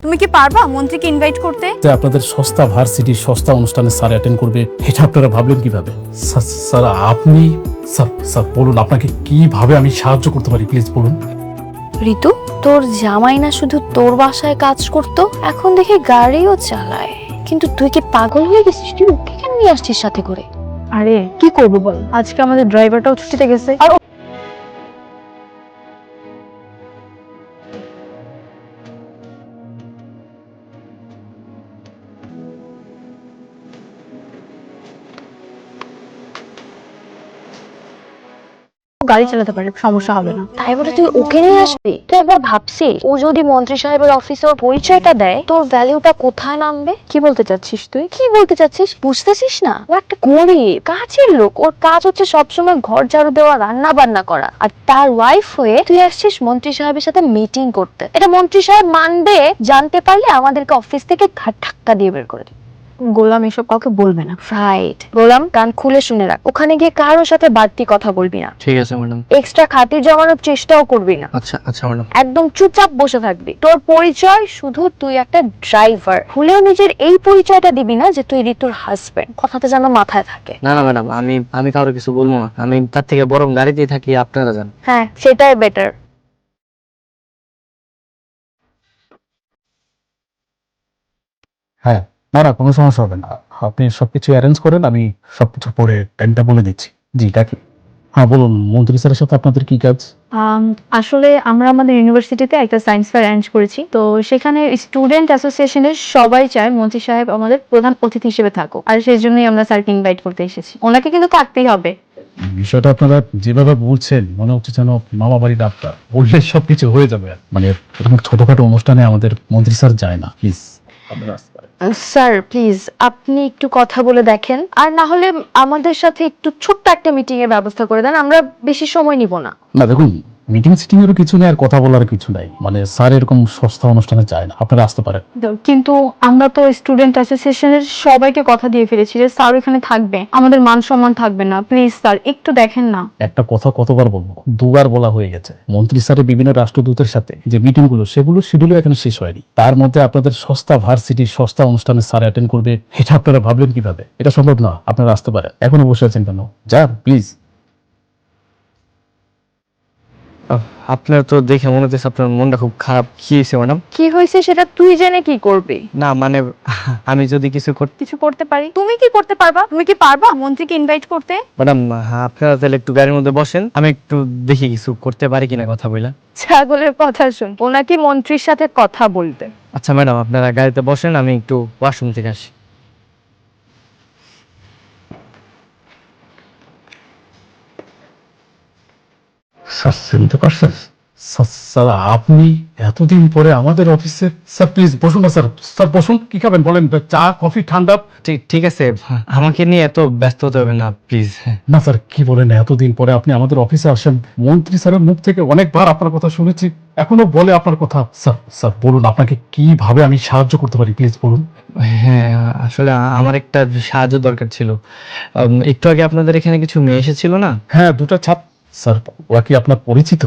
তুমি কি পারবা মন্ত্রীকে ইনভাইট করতে? আপনাদের সস্তা ভার্সিটির সস্তা অনুষ্ঠানে স্যার অ্যাটেন্ড করবে, এটা আপনারা ভাবলেন কিভাবে? স্যার আপনি স্যার বলুন, আপনাকে কিভাবে আমি সাহায্য করতে পারি, প্লিজ বলুন। ঋতু, তোর জামাই না শুধু তোর বাসায় কাজ করতো, এখন দেখি গাড়িও চালায়। কিন্তু তুই কি পাগল হয়ে গেছিস? তুই ওকে কেন নিয়ে আসছিস সাথে করে? আরে কি করবো বল, আজকে আমাদের ড্রাইভারটাও ছুটিতে গেছে। আর গাড়ি চালাতে পারে, সমস্যা হবে না। তাই বলে তুই ওকে নিয়ে আসবি? তুই একবার ভাবছিস ও যদি মন্ত্রী সাহেবের অফিসে ওর পরিচয়টা দেয়, তোর ভ্যালুটা কোথায় নামবে? কি বলতে চাচ্ছিস তুই? কি বলতে চাচ্ছিস বুঝতেছিস না? ও একটা গরিব কাজের লোক, ওর কাজ হচ্ছে সবসময় ঘর ঝাড়ু দেওয়া, রান্না বান্না করা। আর তার ওয়াইফ হয়ে তুই আসছিস মন্ত্রী সাহেবের সাথে মিটিং করতে। এটা মন্ত্রী সাহেব মানবে? জানতে পারলে আমাদেরকে অফিস থেকে ঘাট ধাক্কা দিয়ে বের করে দিবে। গোলাম এসব কাউকে বলবে না। রাইট, বললাম কান খুলে শুনে রাখ। ওখানে গিয়ে কারোর সাথে বাড়তি কথা বলবি না, ঠিক আছে ম্যাডাম। এক্সট্রা খাতির জমানোর চেষ্টাও করবি না। আচ্ছা ম্যাডাম। একদম চুপচাপ বসে থাকবি। তোর পরিচয় শুধু তুই একটা ড্রাইভার, ভুলেও নিজের এই পরিচয়টা দিবি না যে তুই ঋতুর হাজবেন্ড। কথাটা যেন মাথায় থাকে। না ম্যাডাম, আমি কারো কিছু বলবো না। আমি তার থেকে বরং গাড়িতেই থাকি, আপনারা যান। হ্যাঁ, সেটাই বেটার। হ্যাঁ, না কোনো সমস্যা হবে না, আপনি সবকিছু অ্যারেঞ্জ করেন, আমি সবকিছু পরে টাইমটা বলে দিচ্ছি। জি ডাকি। হ্যাঁ বলুন, মন্ত্রী স্যারের সাথে আপনাদের কি কাজ? আসলে আমরা আমাদের ইউনিভার্সিটিতে একটা সায়েন্স ফেয়ার অ্যারেঞ্জ করেছি, তো সেখানে স্টুডেন্ট অ্যাসোসিয়েশনের সবাই চায় মন্ত্রী সাহেব আমাদের প্রধান অতিথি হিসেবে থাকুক, আর সেই জন্যই আমরা স্যারকে ইনভাইট করতে এসেছি। ওনাকে কিন্তু থাকতেই হবে। বিষয়টা আপনারা যেভাবে বলছেন মনে হচ্ছে যেন মামা বাড়ির ডাক্তার, বললে সবকিছু হয়ে যাবে। মানে এরকম ছোটখাটো অনুষ্ঠানে আমাদের মন্ত্রী স্যার যায় না, প্লিজ আপনারা আসতে পারেন। স্যার প্লিজ আপনি একটু কথা বলে দেখেন, আর না হলে আমাদের সাথে একটু ছোট্ট একটা মিটিং এর ব্যবস্থা করে দেন। আমরা বেশি সময় নিব না। না দেখুন, মিটিং সিটিং এরও কিছু নেই, আর কথা বলার কিছু নাই। মানে স্যার এরকম সস্তা অনুষ্ঠানে যায় না, আপনারা আসতে পারেন। কিন্তু আমরা তো স্টুডেন্ট অ্যাসোসিয়েশনের সবাইকে কথা দিয়ে ফেলেছি যে স্যার এখানে থাকবে, আমাদের মান সম্মান থাকবে না। প্লিজ স্যার একটু দেখেন না। একটা কথা কতবার বলবো, দুবার বলা হয়ে গেছে। মন্ত্রী স্যারের বিভিন্ন রাষ্ট্রদূতের সাথে যে মিটিং গুলো, সেগুলো শিডিউল এখানে শেষ হয়নি। তার মধ্যে আপনাদের সস্তা ভার্সিটির সস্তা অনুষ্ঠানে স্যার অ্যাটেন্ড করবে, এটা আপনারা ভাবলেন কিভাবে? এটা সম্ভব না। আপনারা আসতে পারেন। এখনো বসে আছেন কেন? যান প্লিজ। আপনার তো দেখে মনে হচ্ছে আপনার মনটা খুব খারাপ। কি হয়েছে ম্যাডাম? কি হয়েছে সেটা তুই জেনে কি করবি? না মানে আমি যদি কিছু করতে। কিছু করতে পারি? তুমি কি করতে পারবা? তুমি কি পারবা মন্ত্রীকে ইনভাইট করতে? ম্যাডাম আপনারা তাহলে একটু গাড়ির মধ্যে বসেন, আমি একটু দেখি কিছু করতে পারি কিনা কথা বলে। ছাগলের কথা শুন, ওনাকে মন্ত্রীর সাথে কথা বলতে। আচ্ছা ম্যাডাম, আপনারা গাড়িতে বসেন, আমি একটু ওয়াশরুম থেকে আসি। স্যার চিনতে পারছেন? স্যার আপনি এতদিন পরে আমাদের অফিসে। স্যার প্লিজ বসুন না। স্যার বসুন। কি খাবেন বলেন? চা, কফি, ঠান্ডা? ঠিক আছে, আমাকে নিয়ে এত ব্যস্ত হতে হবে না প্লিজ। না স্যার, কি বলেন, এতদিন পরে আপনি আমাদের অফিসে আসেন। মন্ত্রী স্যারের মুখ থেকে অনেকবার আপনার কথা শুনেছি, এখনো বলে আপনার কথা। স্যার বলুন, আপনাকে কিভাবে আমি সাহায্য করতে পারি, প্লিজ বলুন। হ্যাঁ, আসলে আমার একটা সাহায্য দরকার ছিল। একটু আগে আপনাদের এখানে কিছু মেয়ে এসেছিল না? হ্যাঁ, দুটা ছাত্র। স্যার ওরা কি আপনার পরিচিত?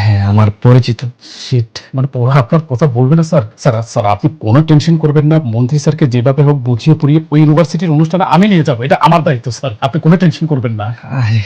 হ্যাঁ, আমার পরিচিত। শিট, মানে ওরা আপনার কথা বলবে না? স্যার আপনি কোনো টেনশন করবেন না। মন্ত্রী স্যারকে যেভাবে হোক বুঝিয়ে পড়িয়ে ওই ইউনিভার্সিটির অনুষ্ঠানে আমি নিয়ে যাবো, এটা আমার দায়িত্ব। স্যার আপনি কোনো টেনশন করবেন না। আরে,